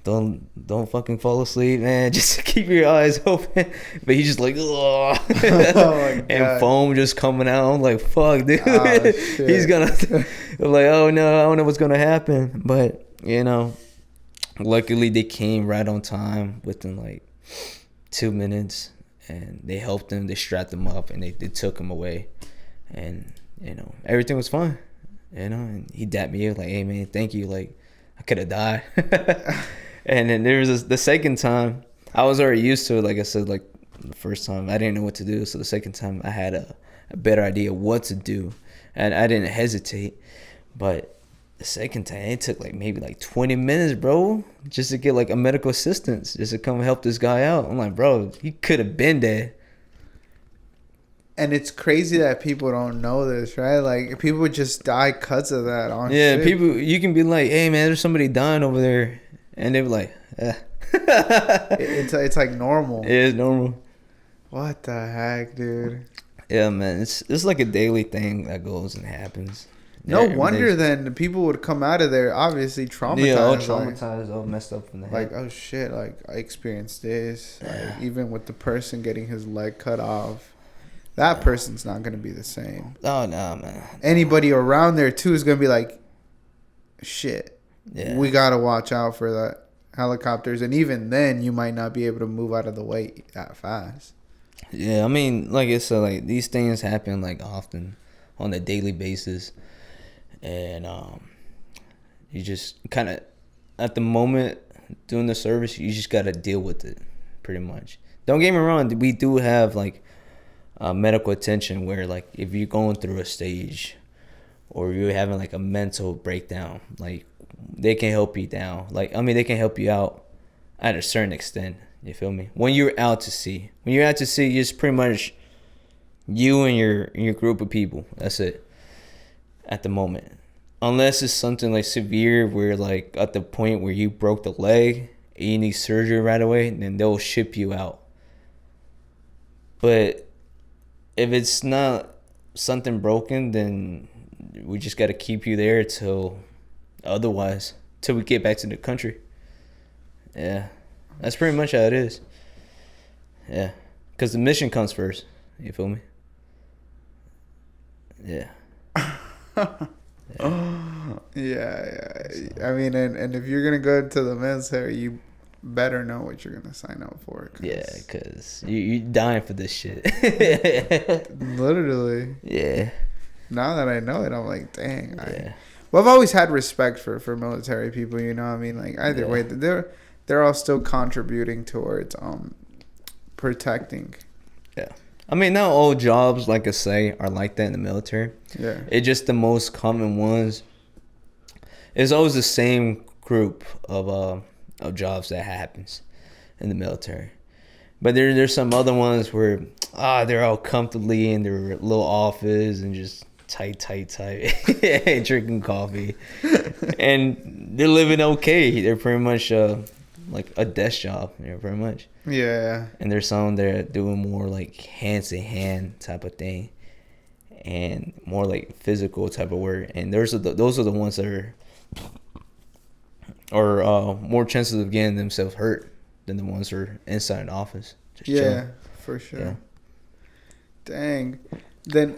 don't fucking fall asleep, man. Just keep your eyes open. But he's just like, oh, and foam just coming out. I'm like, fuck, dude. Oh, he's gonna. I'm like, oh no, I don't know what's gonna happen. But luckily they came right on time within like 2 minutes, and they helped him. They strapped him up, and they took him away, and everything was fine. And he dapped me up like, hey man, thank you. Like, I could have died. And then there was the second time, I was already used to it. Like I said, like the first time, I didn't know what to do. So the second time, I had a better idea what to do. And I didn't hesitate. But the second time, it took like maybe like 20 minutes, bro, just to get like a medical assistance, just to come help this guy out. I'm like, bro, he could have been dead. And it's crazy that people don't know this, right? Like, people would just die because of that. Yeah, people, you can be like, hey, man, there's somebody dying over there. And they were like, eh. It's like normal. It is normal. What the heck, dude? Yeah, man. It's like a daily thing that goes and happens. No wonder then the people would come out of there obviously traumatized. Yeah, all traumatized, all messed up from the head. Like, oh shit, like I experienced this. Like, even with the person getting his leg cut off. That person's not going to be the same. Oh, no, man. Anybody around there, too, is going to be like, shit. Yeah. We got to watch out for the helicopters. And even then, you might not be able to move out of the way that fast. Yeah, I mean, like I said, like, these things happen, like, often on a daily basis. And you just kind of, at the moment, doing the service, you just got to deal with it, pretty much. Don't get me wrong. We do have, like, medical attention where, like, if you're going through a stage or you're having like a mental breakdown, like, they can help you down. Like, I mean, they can help you out at a certain extent. You feel me? When you're out to sea, it's pretty much you and your group of people. That's it at the moment. Unless it's something like severe where, like, at the point where you broke the leg and you need surgery right away, then they'll ship you out. But if it's not something broken, then we just got to keep you there till we get back to the country. Yeah. That's pretty much how it is. Yeah. Because the mission comes first. You feel me? Yeah. Yeah. Yeah. I mean, and if you're gonna go into the military, you better know what you're gonna sign up for. Yeah, because you dying for this shit. Literally. Yeah. Now that I know it, I'm like, dang. Yeah. Well, I've always had respect for military people. You know, what I mean, like either way, they're all still contributing towards protecting. Yeah. I mean, not all jobs, like I say, are like that in the military. Yeah. It's just the most common ones. It's always the same group of jobs that happens in the military. But there's some other ones where they're all comfortably in their little office and just tight, drinking coffee, and they're living okay. They're pretty much like a desk job, pretty much. Yeah. And there's some that are doing more like hands to hand type of thing, and more like physical type of work. And those are the ones that are more chances of getting themselves hurt than the ones who are inside an office. Just chilling. For sure. Yeah. Dang. Then,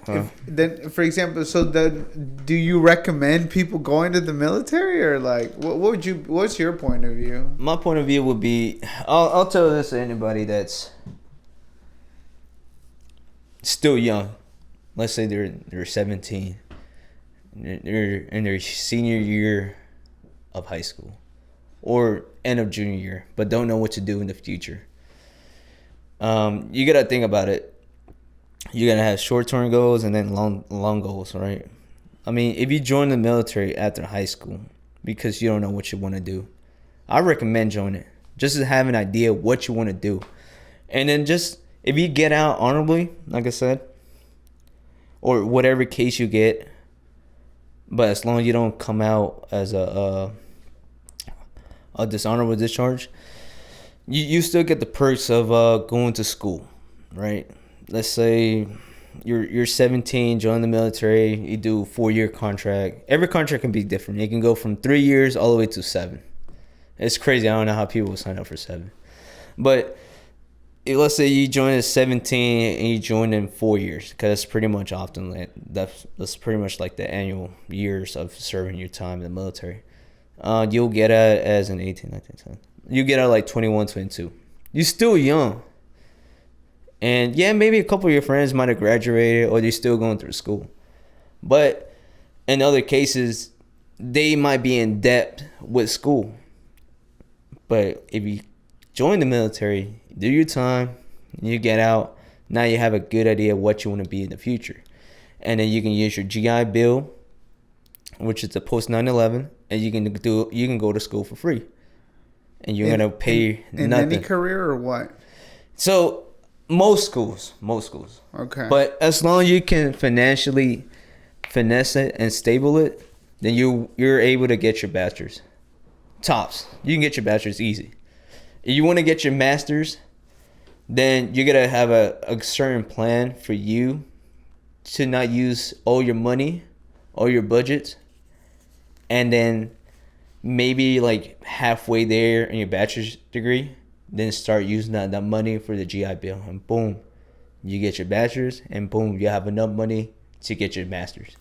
for example, do you recommend people going to the military, or like, what's your point of view? My point of view would be, I'll tell this to anybody that's still young. Let's say they're 17, they're in their senior year of high school, or end of junior year, but don't know what to do in the future. You gotta think about it. You gotta have short-term goals and then long goals, right? I mean, if you join the military after high school because you don't know what you want to do, I recommend joining it just to have an idea what you want to do. And then just if you get out honorably, like I said, or whatever case you get, but as long as you don't come out as a dishonorable discharge, you still get the perks of going to school, right? Let's say you're 17, join the military, you do a 4-year contract. Every contract can be different. It can go from 3 years all the way to 7. It's crazy. I don't know how people will sign up for 7. But let's say you join at 17 and you join in 4 years, because that's pretty much that's pretty much like the annual years of serving your time in the military. You'll get out as an 18, 19, 20. You get out like 21, 22. You're still young. And yeah, maybe a couple of your friends might have graduated or they're still going through school. But in other cases, they might be in debt with school. But if you join the military, do your time, you get out, now you have a good idea of what you want to be in the future. And then you can use your GI Bill, which is the post 9/11, and you can go to school for free. And you're gonna pay in nothing. Any career or what? So most schools. Okay. But as long as you can financially finesse it and stable it, then you're able to get your bachelor's. Tops. You can get your bachelor's easy. If you want to get your master's, then you gotta have a certain plan for you to not use all your money, all your budget, and then maybe like halfway there in your bachelor's degree, then start using that money for the GI Bill, and boom, you get your bachelor's, and boom, you have enough money to get your master's.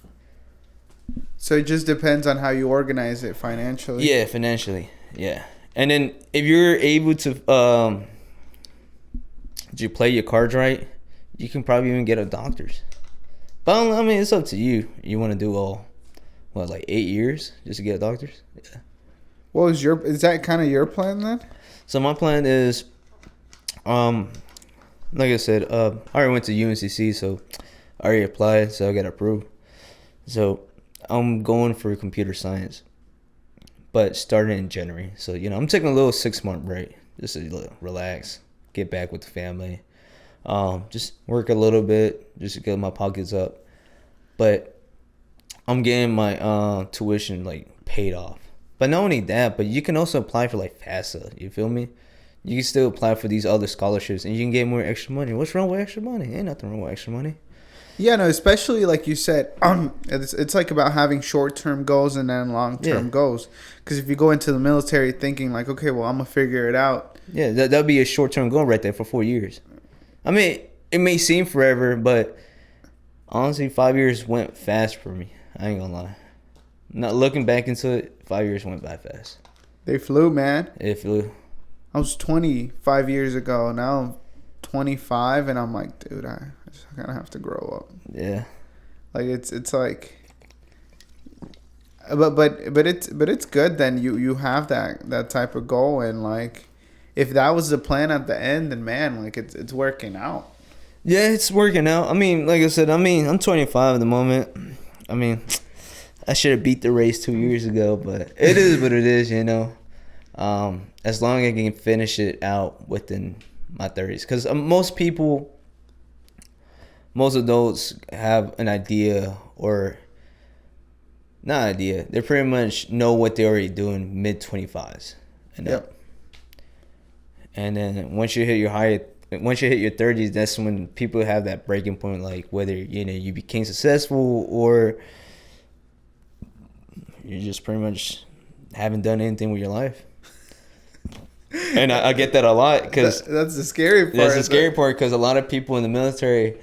So it just depends on how you organize it financially. Yeah, financially, yeah. And then if you're able to you play your cards right, you can probably even get a doctor's. But I mean, it's up to you. You want to do like 8 years just to get a doctor's? Yeah. Is that kind of your plan then? So my plan is, like I said, I already went to UNCC, so I already applied, so I got approved. So I'm going for computer science, but starting in January. So, I'm taking a little 6-month break, just to relax, get back with the family, just work a little bit, just to get my pockets up. But I'm getting my tuition like paid off. But not only that, but you can also apply for like FAFSA. You feel me? You can still apply for these other scholarships, and you can get more extra money. What's wrong with extra money? Ain't nothing wrong with extra money. Yeah, no, especially like you said, it's like about having short-term goals and then long-term goals. Because if you go into the military thinking like, okay, well, I'm gonna figure it out. Yeah, that'll be a short-term goal right there for 4 years. I mean, it may seem forever, but honestly, 5 years went fast for me. I ain't gonna lie. Not looking back into it, 5 years went by fast. They flew, man. It flew. I was 25 years ago. Now I'm 25, and I'm like, dude, I just kind of have to grow up. Yeah. Like it's like, but it's good. Then you have that type of goal, and like, if that was the plan at the end, then man, like it's working out. Yeah, it's working out. I mean, like I said, I'm 25 at the moment. I mean, I should have beat the race 2 years ago, but it is what it is, you know. As long as I can finish it out within my 30s, because most adults have an idea, or not idea. They pretty much know what they're already doing mid 25s. Yep. And then once you hit your 30s, that's when people have that breaking point, like whether you became successful or you just pretty much haven't done anything with your life. And I get that a lot, because that's the scary part. That's the scary part, because a lot of people in the military,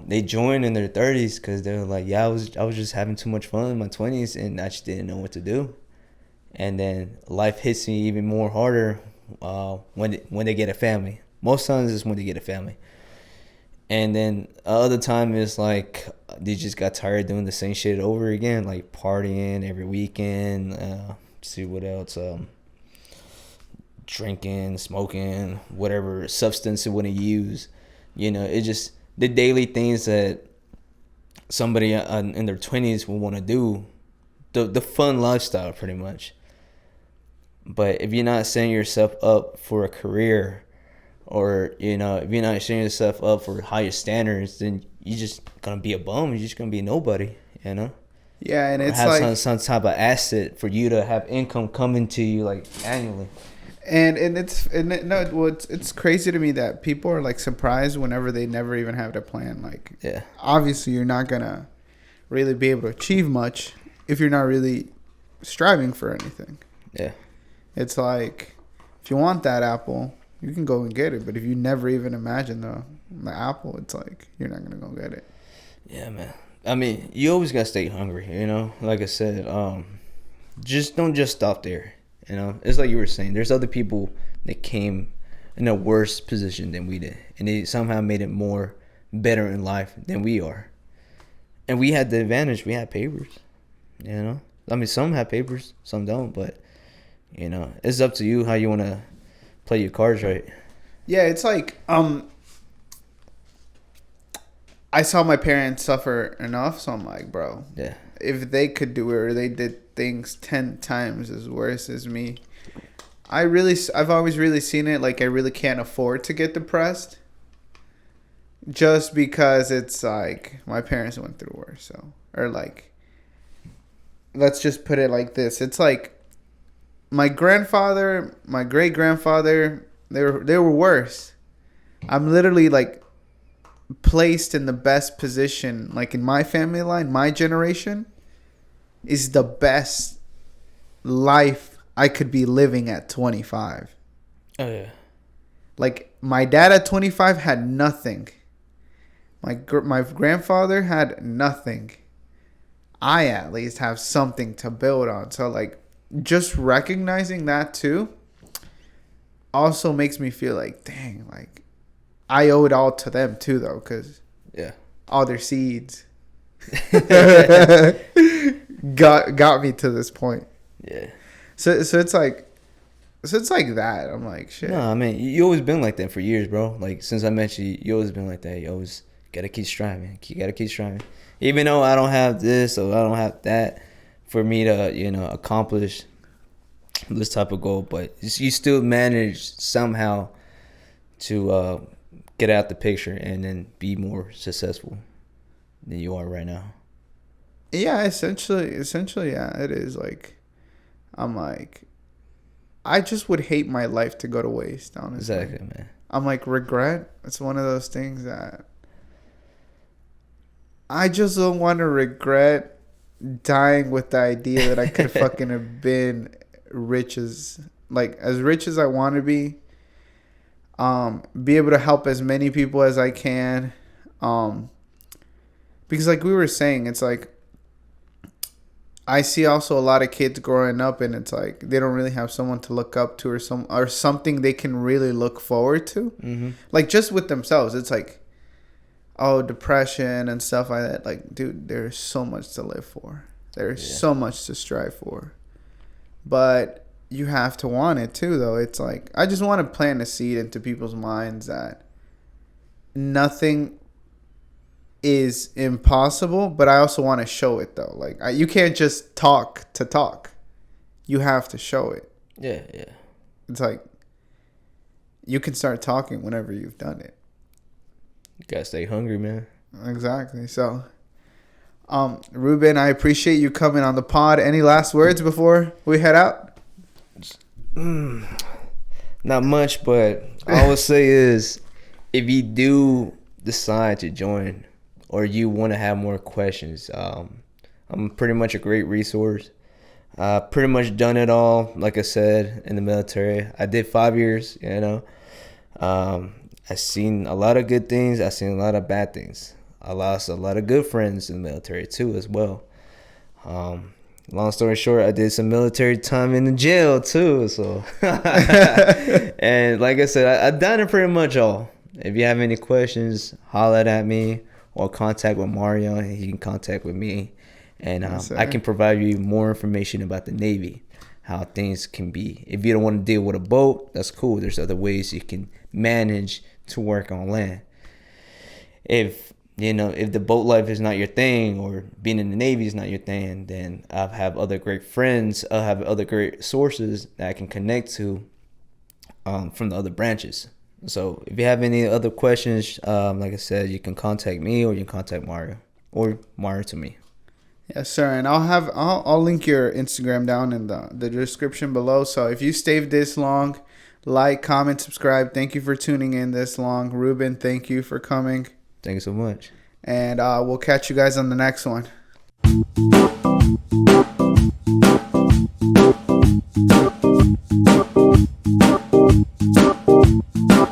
they join in their 30s because they're like, yeah, I was just having too much fun in my 20s and I just didn't know what to do. And then life hits me even more harder when they get a family. Most times it's when they get a family. And then other time is like they just got tired doing the same shit over again, like partying every weekend. See what else? Drinking, smoking, whatever substance they want to use. It just the daily things that somebody in their 20s will want to do, the fun lifestyle pretty much. But if you're not setting yourself up for a career, or if you're not setting yourself up for higher standards, then you're just gonna be a bum. You're just gonna be nobody. Yeah, and or it's have like some type of asset for you to have income coming to you like annually. It's crazy to me that people are like surprised whenever they never even have a plan. Like, Yeah. obviously you're not gonna really be able to achieve much if you're not really striving for anything. Yeah. It's like, if you want that apple, you can go and get it. But if you never even imagine the apple, it's like you're not gonna go get it. Yeah, man. I mean, you always gotta stay hungry. Like I said, just don't just stop there. It's like you were saying. There's other people that came in a worse position than we did, and they somehow made it more better in life than we are. And we had the advantage. We had papers. I mean, some have papers, some don't. But it's up to you how you want to play your cards right. Yeah, it's like I saw my parents suffer enough, so I'm like, bro. Yeah. If they could do it, or they did things 10 times as worse as me, I've always really seen it like I really can't afford to get depressed, just because it's like my parents went through worse. So, or like, let's just put it like this: it's like my grandfather, my great grandfather, they were worse. I'm literally like placed in the best position, like in my family line, my generation is the best life I could be living at 25. Oh yeah. Like, my dad at 25 had nothing. My grandfather had nothing. I at least have something to build on. So like, just recognizing that too also makes me feel like, dang, like I owe it all to them too, though, because Yeah. all their seeds got me to this point. Yeah. So it's like that. I'm like, shit. No, I mean, you always been like that for years, bro. Like, since I met you, you always been like that. You always gotta keep striving. You gotta keep striving. Even though I don't have this or I don't have that for me to, accomplish this type of goal, but you still manage somehow to get out the picture and then be more successful than you are right now. Yeah, essentially, yeah, it is. Like, I'm like, I just would hate my life to go to waste, honestly. Exactly, man. I'm like, regret. It's one of those things that I just don't want to regret dying with the idea that I could fucking have been as rich as I want to be able to help as many people as I can. Because like we were saying, it's like I see also a lot of kids growing up, and it's like they don't really have someone to look up to, or something they can really look forward to. Mm-hmm. Like just with themselves, it's like, oh, depression and stuff like that. Like, dude, there's so much to live for. There's so much to strive for. But you have to want it too, though. It's like, I just want to plant a seed into people's minds that nothing is impossible, but I also want to show it, though. Like, you can't just talk to talk. You have to show it. Yeah, yeah. It's like, you can start talking whenever you've done it. You gotta stay hungry, man. Exactly. So, Ruben, I appreciate you coming on the pod. Any last words before we head out? Not much, but all I would say is, if you do decide to join or you want to have more questions, I'm pretty much a great resource. Pretty much done it all, like I said, in the military. I did 5 years, you know. I've seen a lot of good things. I've seen a lot of bad things. I lost a lot of good friends in the military too, as well. Long story short, I did some military time in the jail too. So, and like I said, I've done it pretty much all. If you have any questions, holler at me or contact with Mario, and he can contact with me, and I can provide you more information about the Navy, how things can be. If you don't want to deal with a boat, that's cool. There's other ways you can manage to work on land. If the boat life is not your thing, or being in the Navy is not your thing, then I have other great friends. I have other great sources that I can connect to from the other branches. So if you have any other questions, like I said, you can contact me, or you can contact Mario, or Mario to me. Yes, sir. And I'll link your Instagram down in the description below. So if you stayed this long, like, comment, subscribe. Thank you for tuning in this long. Ruben, thank you for coming. Thank you so much. And we'll catch you guys on the next one.